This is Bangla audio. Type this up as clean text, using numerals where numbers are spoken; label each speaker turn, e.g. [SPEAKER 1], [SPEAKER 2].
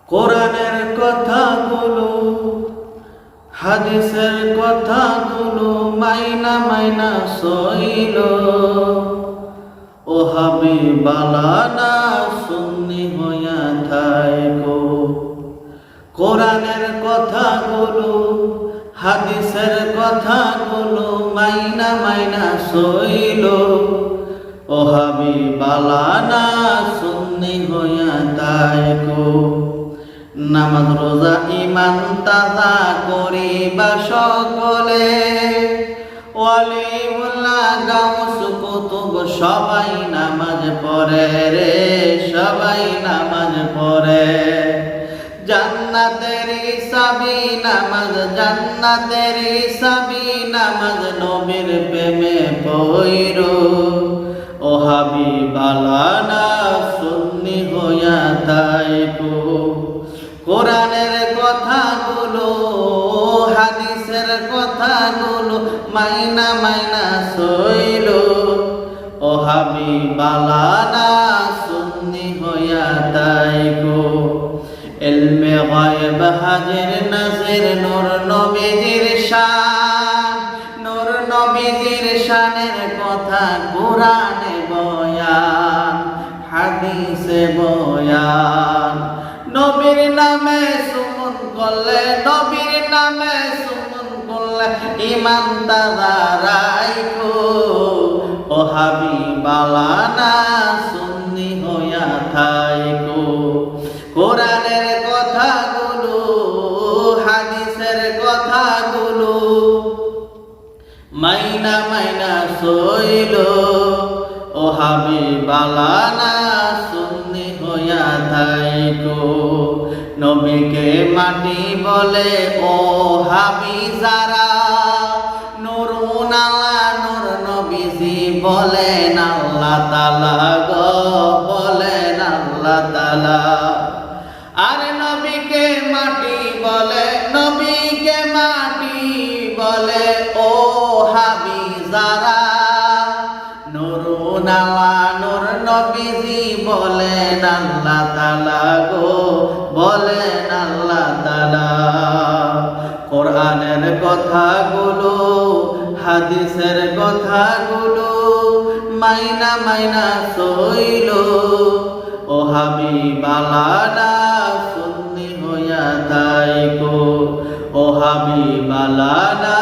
[SPEAKER 1] কোরআনের কথাগুলো হাদিসের কথাগুলো মাইনা মাইনা সইল ও হাবিবালানা সুন্নি হইয়া থাইকো। কোরআনের কথাগুলো হাদিসের কথাগুলো মাইনা মাইনা সইল ও হাবিবালানা সুন্নি হইয়া থাইকো। নামাজ রোজা ইমান তাজা করিবা সকলে, ওয়ালিউল্লাহ গাউস কুতুব সবাই নামাজ পড়ে রে, সবাই নামাজ পড়ে। জান্নাতেরি সাবি নামাজ, জান্নাতেরি সাবি নামাজ নবীর প্রেমে পইরো ও হাবিবালানা সুন্নি হইয়া থাইকো। কোরআনের কথাগুলো হাদিসের কথাগুলো মাইনা মাইনা সইল ও হাবিবালানা সুন্নি হইয়া থাইকো। ইলমে গায়ব হাজির নাজির নূর নবীজির শান, নূর নবীজির শানের কথা কোরআনে বয়ান, হাদিসে বয়ান। নবীর নামে সুমন করলে, নবীর নামে সুমন করলে ইমান তাজা রাইখো ও হাবিবালানা সুন্নি হইয়া থাইকো। কোরআনের কথাগুলো হাদিসের কথাগুলো মাইনা মাইনা সইল ও হাবিবালানা সুন্নি হইয়া থাইকো। নবীকে মাটি বলে ও হাবি যারা, নুরুন আলা নূর নবীজি বলেন আল্লাহ তাআলা গো, বলেন আল্লাহ তাআলা। আর নবীকে মাটি বলে, নবীকে মাটি বলে ও হাবি যারা, নুরুন আলা নূর নবীজি বলেন আল্লাহ তাআলা গো, বলেন আল্লাহ তাআলা। কোরআনের কথাগুলো হাদিসের কথাগুলো মাইনা মাইনা সইল ও হাবিবালানা সুন্নি হইয়া থাইকো ও হাবিবালানা